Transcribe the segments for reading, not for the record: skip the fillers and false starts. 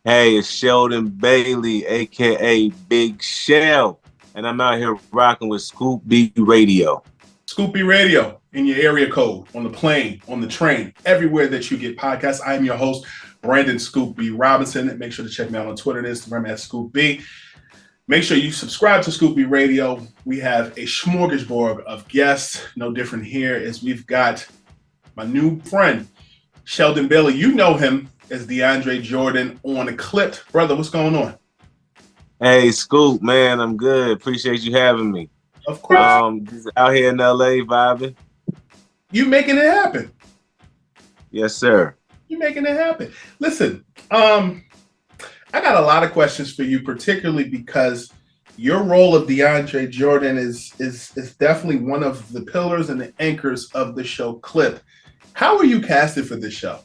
Hey, it's Sheldon Bailey, aka Big Shell, and I'm out here rocking with Scoop B Radio. Scoopy Radio in your area code, on the plane, on the train, everywhere that you get podcasts. I am your host, Brandon Scoop B Robinson. Make sure to check me out on Twitter and Instagram at Scoop B. Make sure you subscribe to Scoop B Radio. We have a smorgasbord of guests. No different here as we've got my new friend, Sheldon Bailey. You know him as DeAndre Jordan on Accalimed. Brother, what's going on? Hey, Scoop, man, I'm good. Appreciate you having me. Of course. Just out here in LA vibing. You making it happen. Yes, sir. You making it happen. Listen, I got a lot of questions for you, particularly because your role of DeAndre Jordan is definitely one of the pillars and the anchors of the show Clip. How were you casted for this show?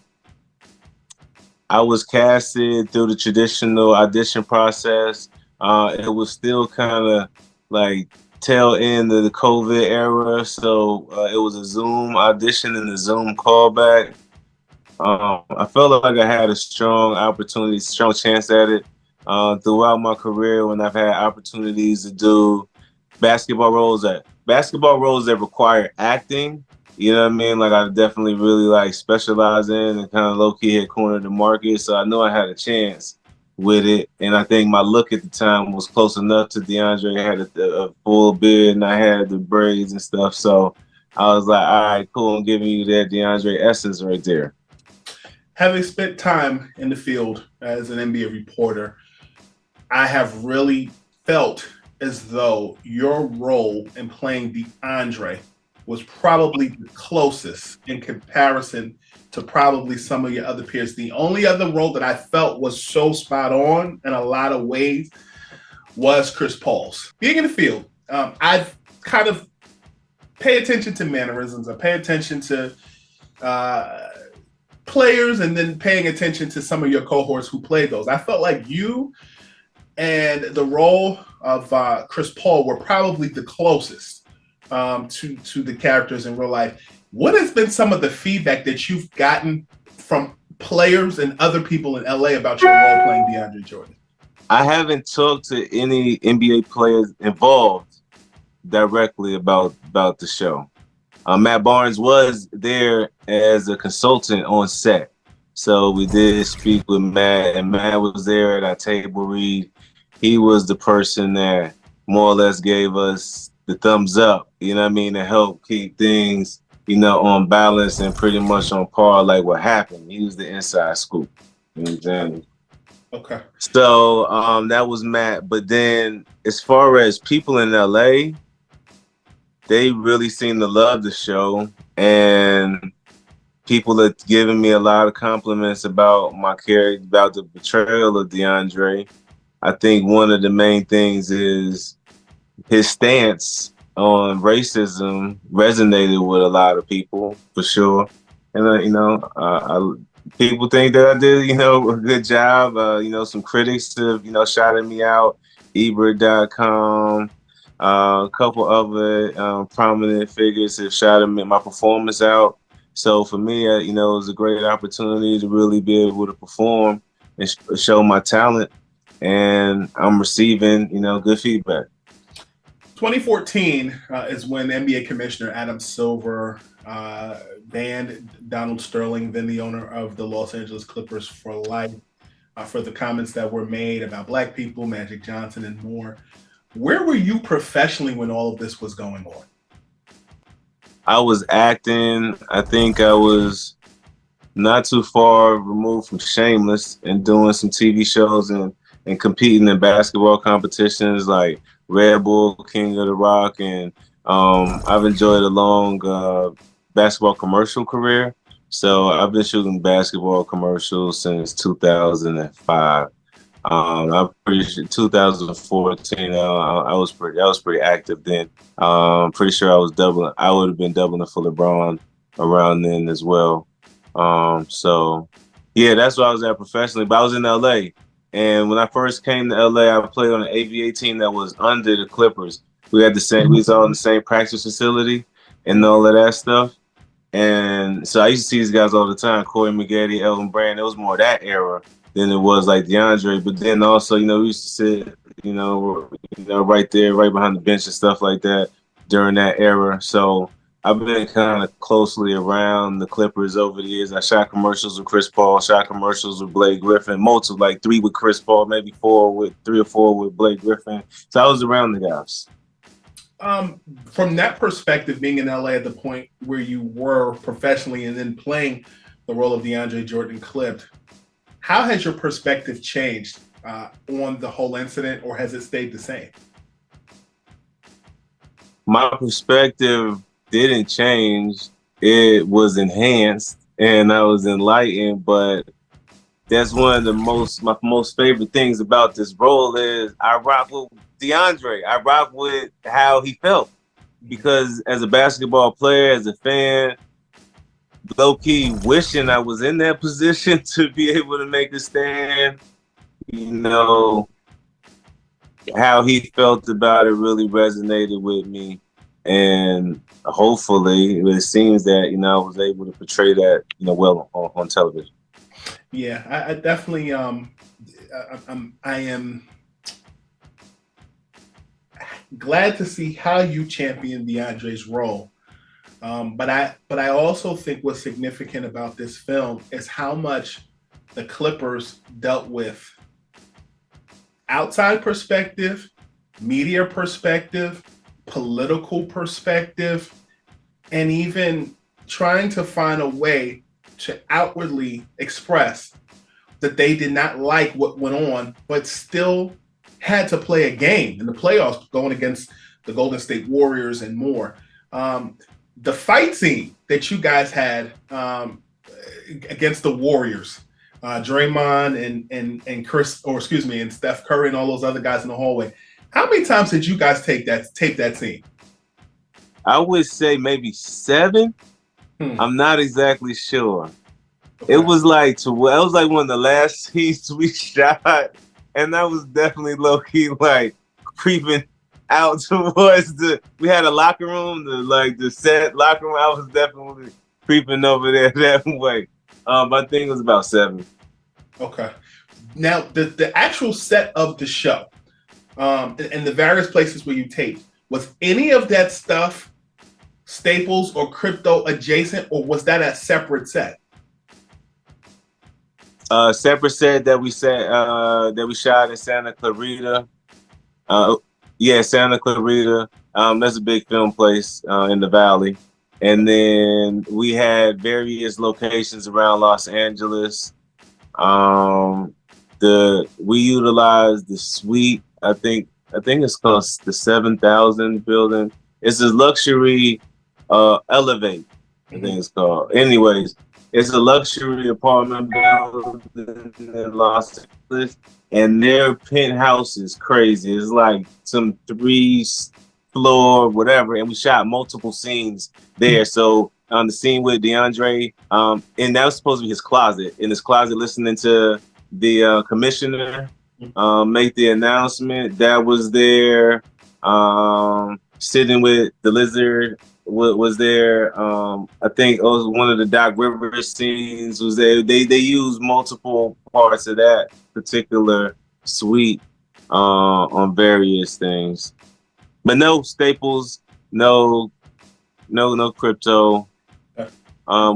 I was casted through the traditional audition process. It was still kind of like tail end of the COVID era, so it was a Zoom audition and a Zoom callback. I felt like I had a strong opportunity, strong chance at it throughout my career when I've had opportunities to do basketball roles that require acting. You know what I mean? Like I definitely really like specialize in and kind of low key had cornered the market. So I knew I had a chance with it. And I think my look at the time was close enough to DeAndre. I had a full beard and I had the braids and stuff. So I was like, all right, cool. I'm giving you that DeAndre essence right there. Having spent time in the field as an NBA reporter, I have really felt as though your role in playing DeAndre was probably the closest in comparison to probably some of your other peers. The only other role that I felt was so spot on in a lot of ways was Chris Paul's. Being in the field, I've kind of pay attention to mannerisms. I pay attention to players and then paying attention to some of your cohorts who played those. I felt like you and the role of Chris Paul were probably the closest to the characters in real life. What has been some of the feedback that you've gotten from players and other people in LA about your role playing DeAndre Jordan? I haven't talked to any NBA players involved directly about the show. Matt Barnes was there as a consultant on set. So we did speak with Matt, and Matt was there at our table read. He was the person that more or less gave us the thumbs up, you know what I mean, to help keep things, on balance and pretty much on par like what happened. He was the inside scoop. You know what I'm saying? Okay. So that was Matt. But then as far as people in LA, they really seem to love the show, and people are giving me a lot of compliments about my character, about the portrayal of DeAndre. I think one of the main things is his stance on racism resonated with a lot of people, for sure. And, people think that I did, a good job. Some critics have, shouted me out, Ebert.com. A couple other prominent figures have shouted my performance out. So for me, it was a great opportunity to really be able to perform and show my talent. And I'm receiving, good feedback. 2014 is when NBA Commissioner Adam Silver banned Donald Sterling, then the owner of the Los Angeles Clippers for life, for the comments that were made about Black people, Magic Johnson, and more. Where were you professionally when all of this was going on? I was acting. I think I was not too far removed from Shameless and doing some TV shows and competing in basketball competitions like Red Bull, King of the Rock, and I've enjoyed a long basketball commercial career. So I've been shooting basketball commercials since 2005. I'm pretty sure 2014. I was pretty active then. Pretty sure I would have been doubling for LeBron around then as well. So yeah, that's where I was at professionally. But I was in LA. And when I first came to LA, I played on an AVA team that was under the Clippers. We was all in the same practice facility and all of that stuff. And so I used to see these guys all the time, Corey Maggette, Elvin Brand. It was more that era. than it was like DeAndre. But then also, we used to sit, right there, right behind the bench and stuff like that during that era. So I've been kind of closely around the Clippers over the years. I shot commercials with Chris Paul, shot commercials with Blake Griffin, multiple, like 3 with Chris Paul, maybe 3 or 4 with Blake Griffin. So I was around the guys. From that perspective, being in LA at the point where you were professionally and then playing the role of DeAndre Jordan clipped, how has your perspective changed on the whole incident, or has it stayed the same? My perspective didn't change. It was enhanced and I was enlightened, but that's one of my most favorite things about this role is I rock with DeAndre. I rock with how he felt because as a basketball player, as a fan, low key wishing I was in that position to be able to make a stand. How he felt about it really resonated with me. And hopefully it seems that, I was able to portray that, well on television. Yeah, I definitely I am glad to see how you champion DeAndre's role. But I also think what's significant about this film is how much the Clippers dealt with outside perspective, media perspective, political perspective, and even trying to find a way to outwardly express that they did not like what went on, but still had to play a game in the playoffs going against the Golden State Warriors and more. The fight scene that you guys had against the Warriors, Draymond and Chris, or excuse me, and Steph Curry and all those other guys in the hallway. How many times did you guys tape that scene? I would say maybe 7. I'm not exactly sure. Okay. It was like one of the last scenes we shot, and that was definitely low key like creeping out towards we had a locker room, the set locker room. I was definitely creeping over there that way. I think it was about 7. Okay. Now the actual set of the show, and the various places where you taped, was any of that stuff Staples or crypto adjacent, or was that a separate set? Separate set that we shot in Santa Clarita. Santa Clarita. That's a big film place in the Valley. And then we had various locations around Los Angeles. We utilized the suite. I think it's called the 7,000 building. It's a luxury Elevate, I think it's called. Anyways, it's a luxury apartment building in Los Angeles, and their penthouse is crazy. It's like some 3-floor whatever, and we shot multiple scenes there. So on the scene with DeAndre, and that was supposed to be his closet. In his closet, listening to the commissioner make the announcement. That was there. Sitting with the lizard was there. I think it was one of the Doc Rivers scenes was there. They used multiple parts of that particular suite on various things. But no Staples, no crypto.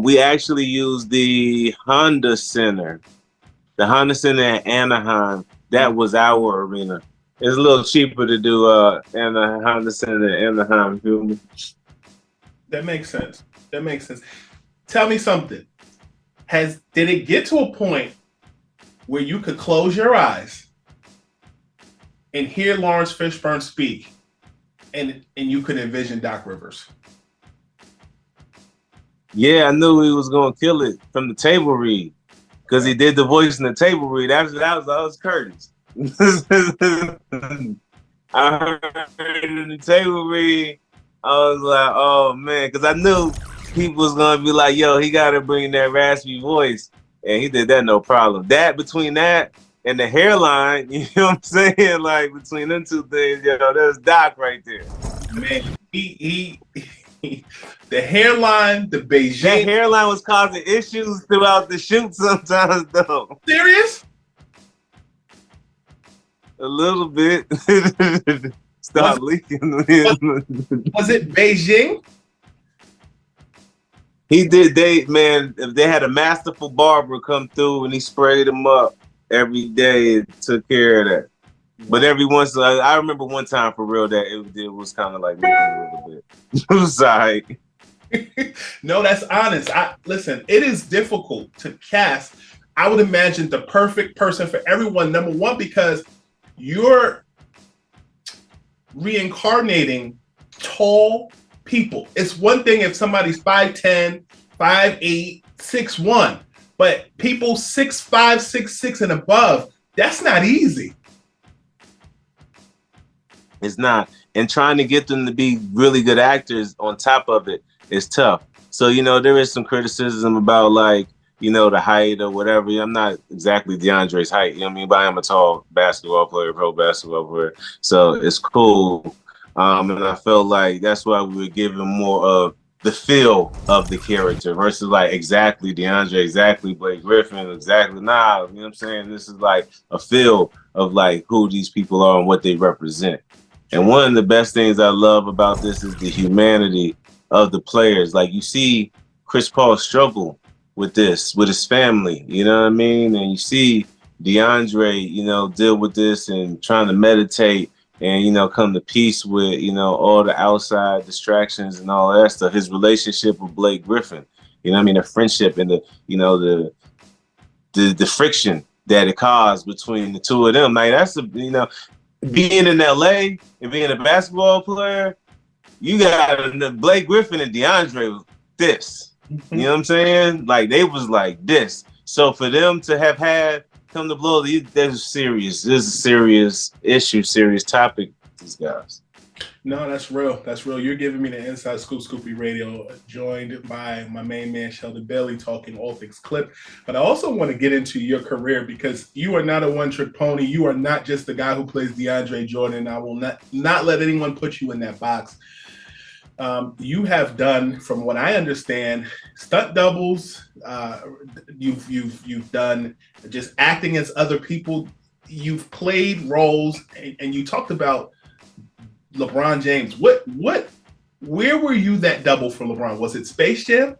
We actually used the Honda Center. The Honda Center at Anaheim. That was our arena. It's a little cheaper to do Honda Center at Anaheim. Feel me? That makes sense. Tell me something. Did it get to a point where you could close your eyes and hear Laurence Fishburne speak, and you could envision Doc Rivers? Yeah, I knew he was gonna kill it from the table read because he did the voice in the table read. That was Curtis. I heard it in the table read. I was like, oh man, because I knew people was gonna be like, yo, he gotta bring that raspy voice, and he did that no problem. That between that and the hairline, you know what I'm saying? Like between them two things, there's Doc right there. Man, he the hairline, the Beijing. That hairline was causing issues throughout the shoot sometimes, though. Serious? A little bit. Was Start leaking. was, was it Beijing? He did. They man, if they had a masterful barber come through and he sprayed them up every day, it took care of that. But Wow. every once, I remember one time for real that it was kind of like leaking a little bit. It was alright. No, that's honest. I listen, it is difficult to cast. I would imagine the perfect person for everyone. Number one, because you're reincarnating tall people. It's one thing if somebody's 5'10, 5'8, 6'1, but people 6'5, 6'6 and above, that's not easy. It's not. And trying to get them to be really good actors on top of it is tough. So, there is some criticism about like, the height or whatever. I'm not exactly DeAndre's height, what I mean? But I am a tall basketball player, pro basketball player. So it's cool. And I felt like that's why we were giving more of the feel of the character versus like exactly DeAndre, exactly Blake Griffin, exactly you know what I'm saying? This is like a feel of like who these people are and what they represent. And one of the best things I love about this is the humanity of the players. Like you see Chris Paul struggle with this, with his family, you know what I mean? And you see DeAndre, deal with this and trying to meditate and, come to peace with, all the outside distractions and all that stuff. His relationship with Blake Griffin, I mean? The friendship and the friction that it caused between the two of them. Like that's being in LA and being a basketball player, you got Blake Griffin and DeAndre was this. You know what I'm saying? Like they was like this. So for them to have had come to blow, there's a serious issue, serious topic. These guys. No, that's real. That's real. You're giving me the inside scoop, Scoopy Radio, joined by my main man, Sheldon Bailey, talking all things clip. But I also want to get into your career because you are not a one-trick pony. You are not just the guy who plays DeAndre Jordan. I will not let anyone put you in that box. You have done, from what I understand, stunt doubles. You've done just acting as other people. You've played roles, and you talked about LeBron James. Where were you that double for LeBron? Was it Space Jam?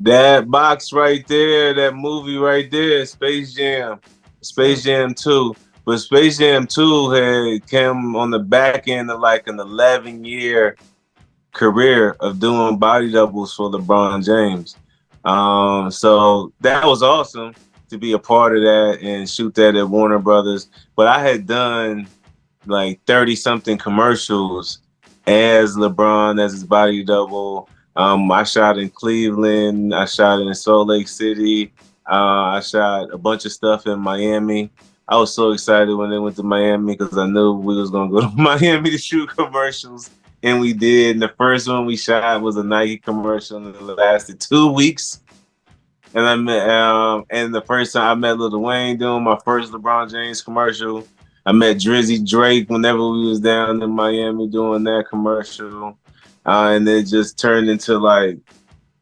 That box right there, that movie right there, Space Jam 2. But Space Jam 2 had come on the back end of like an 11-year career of doing body doubles for LeBron James. So that was awesome to be a part of that and shoot that at Warner Brothers. But I had done like 30-something commercials as LeBron, as his body double. I shot in Cleveland. I shot in Salt Lake City. I shot a bunch of stuff in Miami. I was so excited when they went to Miami because I knew we was going to go to Miami to shoot commercials. And we did. And the first one we shot was a Nike commercial and it lasted 2 weeks. And and the first time I met Lil Wayne doing my first LeBron James commercial. I met Drizzy Drake whenever we was down in Miami doing that commercial. And it just turned into like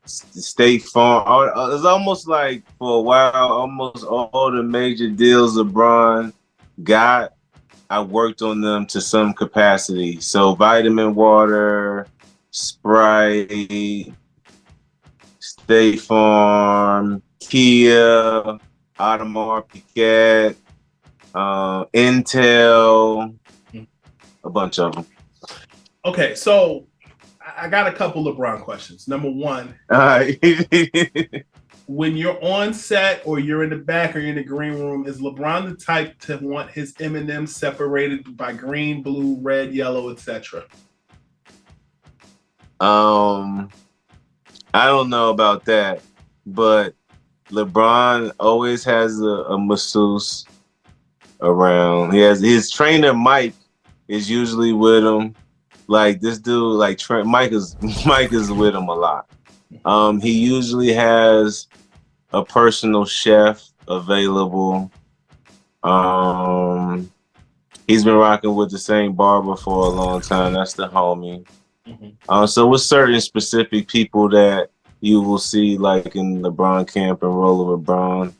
State Farm. It was almost like for a while, almost all the major deals LeBron got, I worked on them to some capacity. So Vitamin Water, Sprite, State Farm, Kia, Audemars Piguet, Intel, a bunch of them. Okay, so I got a couple LeBron questions. Number one, all right. When you're on set or you're in the back or you're in the green room, is LeBron the type to want his M&Ms separated by green, blue, red, yellow, etc.? I don't know about that, but LeBron always has a masseuse around. He has his trainer Mike is usually with him. Like this dude, like Mike is with him a lot. He usually has a personal chef available. He's been rocking with the same barber for a long time. That's the homie. So with certain specific people that you will see like in LeBron camp and roll with LeBron,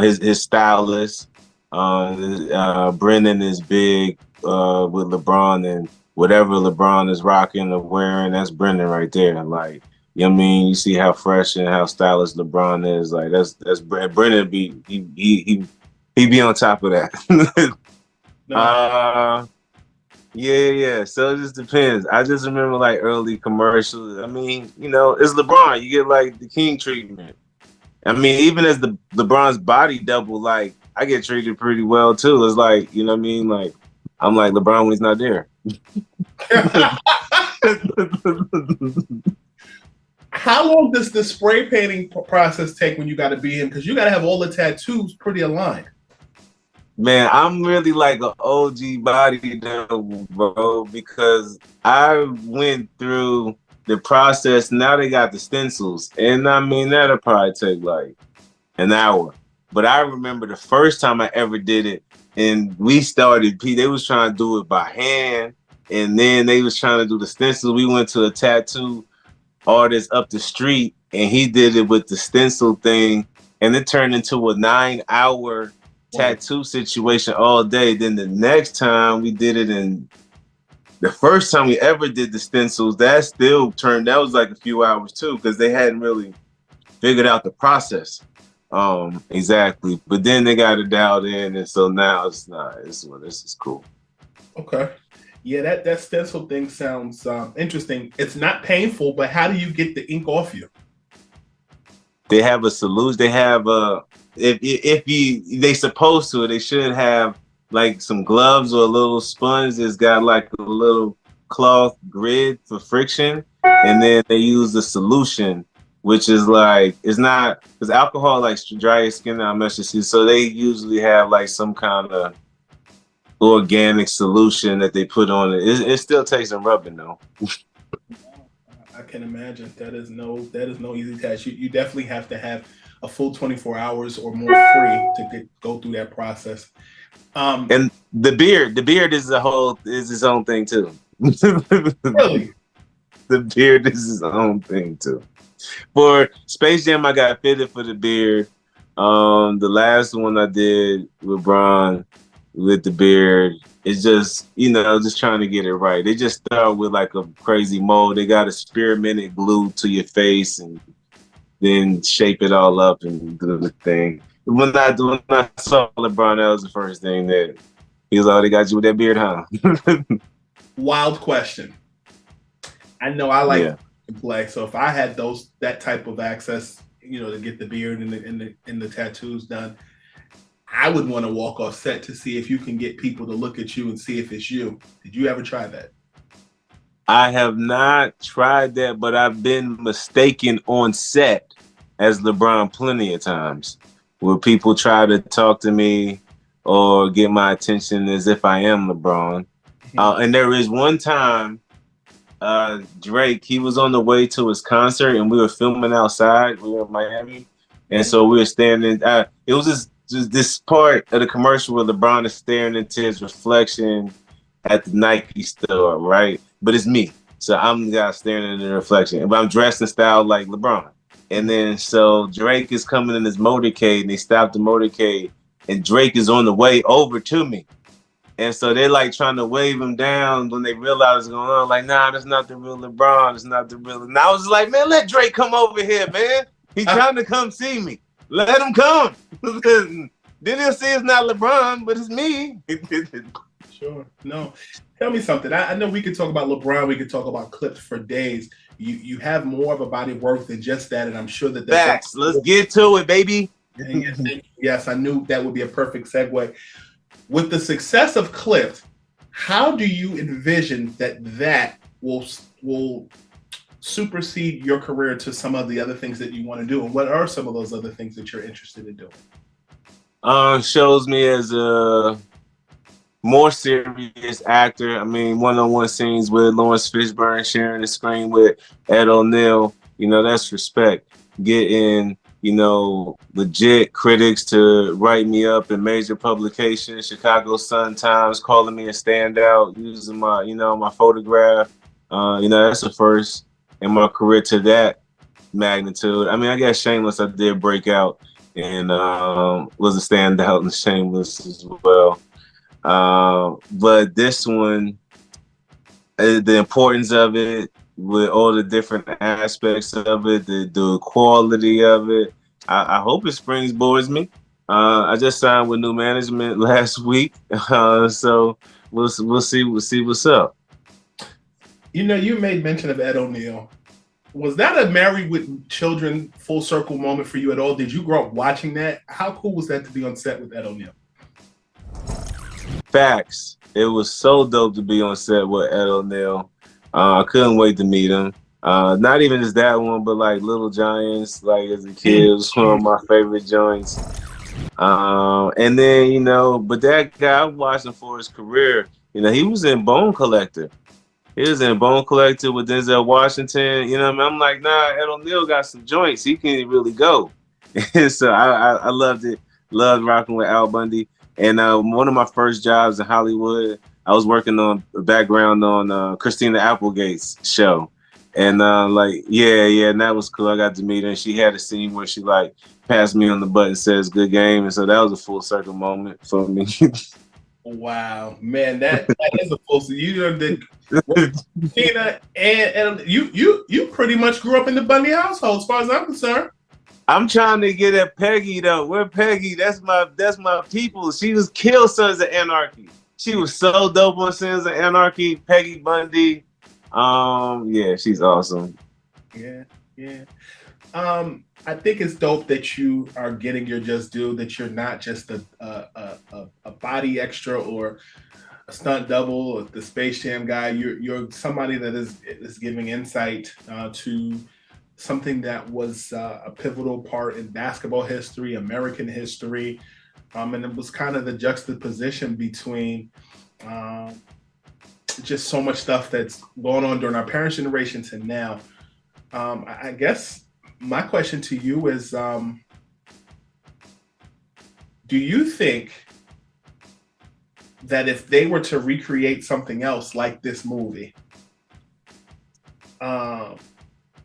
his stylist, Brennan is big with LeBron, and whatever LeBron is rocking or wearing, that's Brennan right there. Like, you know what I mean? You see how fresh and how stylish LeBron is. Like, that's Brennan. He be on top of that. No. Yeah. So it just depends. I just remember like early commercials. I mean, it's LeBron. You get like the king treatment. I mean, even as the LeBron's body double, like I get treated pretty well too. It's like, you know what I mean? Like I'm like LeBron when he's not there. How long does the spray painting process take when you got to be in? Because you got to have all the tattoos pretty aligned. Man, I'm really like an OG body double, bro, because I went through the process. Now they got the stencils, and I mean that'll probably take like an hour. But I remember the first time I ever did it, and we started. They was trying to do it by hand, and then they was trying to do the stencil. We went to a tattoo artist up the street, and he did it with the stencil thing, and it turned into a 9-hour tattoo situation all day. Then the next time we did it, and the first time we ever did the stencils, that was like a few hours too, because they hadn't really figured out the process. Exactly. But then they got it dialed in, and so now this is cool. Okay. Yeah, that stencil thing sounds interesting. It's not painful, but how do you get the ink off you? They have a solution. They have they supposed to, they should have like some gloves or a little sponge that's got like a little cloth grid for friction, and then they use the solution, which is like, it's not, because alcohol like dry your skin out meshes, so they usually have like some kind of organic solution that they put on it. It still takes some rubbing though. I can imagine that is no easy task. You definitely have to have a full 24 hours or more free to go through that process. And the beard is its own thing too. Really? The beard is its own thing too. For Space Jam, I got fitted for the beard. The last one I did with Bron with the beard, it's just, just trying to get it right. They just start with like a crazy mold. They got to spearmint it glued to your face and then shape it all up and do the thing. When I saw LeBron, that was the first thing that he was, "Oh, they got you with that beard, huh?" Wild question. I know I like to play, so if I had that type of access, to get the beard and the tattoos done, I would want to walk off set to see if you can get people to look at you and see if it's you. Did you ever try that? I have not tried that, but I've been mistaken on set as LeBron plenty of times, where people try to talk to me or get my attention as if I am LeBron. Mm-hmm. And there is one time, Drake, he was on the way to his concert, and we were filming outside. We were in Miami, and so we were standing. It was just this part of the commercial where LeBron is staring into his reflection at the Nike store, right? But it's me. So I'm the guy staring in the reflection. But I'm dressed in style like LeBron. And then so Drake is coming in his motorcade, and they stopped the motorcade, and Drake is on the way over to me. And so they're like trying to wave him down when they realize what's going on. Like, nah, that's not the real LeBron. It's not the real. And I was like, man, let Drake come over here, man. He's trying to come see me. Let him come. Then he'll see it's not LeBron, but it's me. Sure. No. Tell me something. I know we could talk about LeBron. We could talk about clips for days. You have more of a body of work than just that, and I'm sure that that's facts. Let's get to it, baby. Yes, I knew that would be a perfect segue. With the success of clips, how do you envision that will supersede your career to some of the other things that you want to do? And what are some of those other things that you're interested in doing? Shows me as a more serious actor. I mean, one-on-one scenes with Laurence Fishburne, sharing the screen with Ed O'Neill. That's respect. Getting, legit critics to write me up in major publications, Chicago Sun-Times, calling me a standout, using my, my photograph. That's the first in my career to that magnitude. I mean, I guess Shameless, I did break out and was a standout in Shameless as well. But this one, the importance of it, with all the different aspects of it, the quality of it, I hope it springboards me. I just signed with new management last week, so we'll see what's up. You know, you made mention of Ed O'Neill. Was that a married with children full circle moment for you at all? Did you grow up watching that? How cool was that to be on set with Ed O'Neill? Facts. It was so dope to be on set with Ed O'Neill. I couldn't wait to meet him. Not even just that one, but like Little Giants, like as a kid, it was one of my favorite joints. And then, but that guy, I watched him for his career. He was in Bone Collector. He was in Bone Collector with Denzel Washington. You know what I mean? I'm like, nah, Ed O'Neill got some joints. He can really go. So I loved it. Loved rocking with Al Bundy. And one of my first jobs in Hollywood, I was working on a background on Christina Applegate's show. And yeah, and that was cool. I got to meet her, and she had a scene where she like passed me on the butt and says "good game," and so that was a full circle moment for me. Wow, man, that is a full. You did Tina and you pretty much grew up in the Bundy household, as far as I'm concerned. I'm trying to get at Peggy though. Where Peggy? That's my people. She was killed Sons of Anarchy. She was so dope on Sons of Anarchy. Peggy Bundy. Yeah, she's awesome. Yeah. I think it's dope that you are getting your just due. That you're not just a body extra or a stunt double or the Space Jam guy. You're somebody that is giving insight to something that was a pivotal part in basketball history, American history, and it was kind of the juxtaposition between just so much stuff that's going on during our parents' generation to now. I guess my question to you is, do you think that if they were to recreate something else like this movie,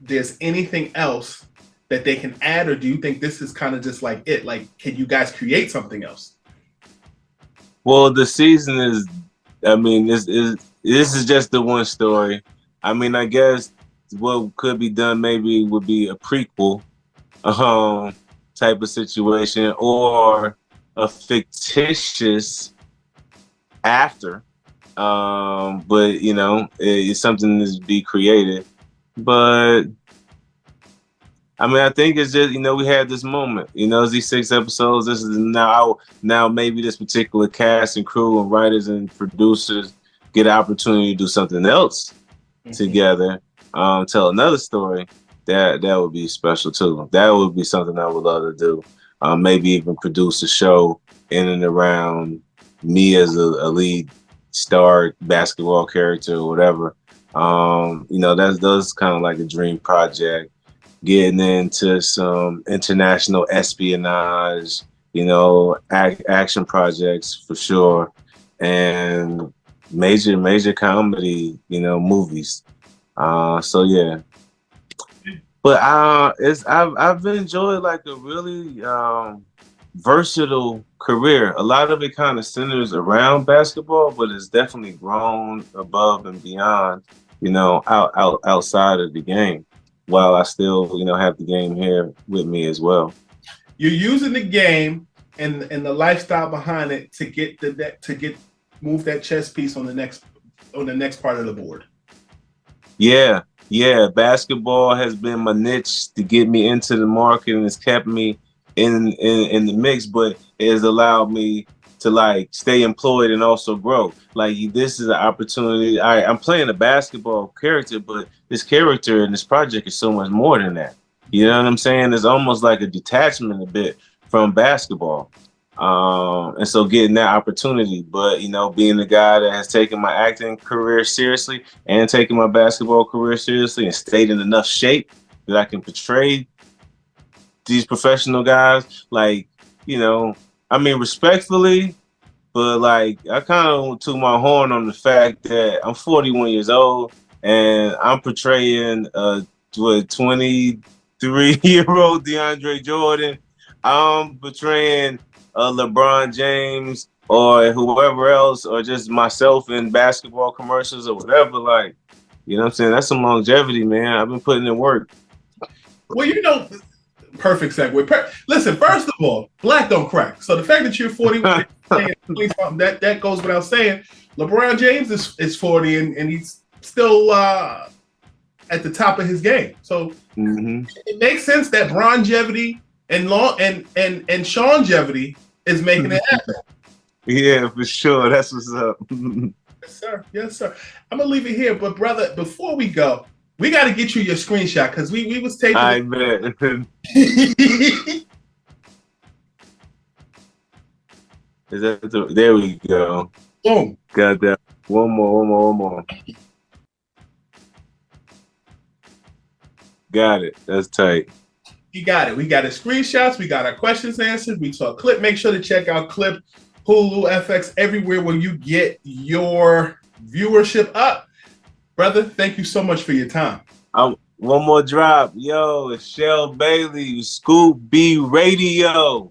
there's anything else that they can add, or do you think this is kind of just like it? Like, can you guys create something else? Well, the season is, this is just the one story. I guess what could be done maybe would be a prequel, type of situation, or a fictitious after. But it's something to be created. But I think it's just we had this moment. It's these 6 episodes. This is now maybe this particular cast and crew and writers and producers get an opportunity to do something else together. Tell another story. That would be special too. That would be something I would love to do. Maybe even produce a show in and around me as a lead star basketball character or whatever. That's kind of like a dream project. Getting into some international espionage, action projects for sure, and major comedy, movies. So yeah. But I've enjoyed like a really versatile career. A lot of it kind of centers around basketball, but it's definitely grown above and beyond, outside of the game, while I still, have the game here with me as well. You're using the game and the lifestyle behind it to get move that chess piece on the next part of the board. Yeah. Basketball has been my niche to get me into the market, and it's kept me in the mix, but it has allowed me to like stay employed and also grow. Like this is an opportunity. I'm playing a basketball character, but this character in this project is so much more than that. You know what I'm saying? It's almost like a detachment a bit from basketball. And so getting that opportunity, but being the guy that has taken my acting career seriously and taken my basketball career seriously and stayed in enough shape that I can portray these professional guys, like, respectfully, but like I kind of took my horn on the fact that I'm 41 years old and I'm portraying a 23-year-old DeAndre Jordan. I'm portraying LeBron James or whoever else, or just myself in basketball commercials or whatever, like, you know what I'm saying? That's some longevity, man. I've been putting in work. Well, perfect segue. Listen, first of all, black don't crack. So the fact that you're 41, that goes without saying. LeBron James is 40 and he's still at the top of his game. So it makes sense that longevity and longevity is making it happen. Yeah, for sure. That's what's up. Yes, sir. Yes, sir. I'm gonna leave it here, but brother, before we go, we got to get you your screenshot because we was taping. I bet. Is that there we go. Boom. Got that. One more. Got it. That's tight. You got it. We got his screenshots. We got our questions answered. We saw Clip. Make sure to check out Clip, Hulu, FX, everywhere where you get your viewership up. Brother, thank you so much for your time. One more drop. Yo, it's Sheldon Bailey, Scoop B Radio.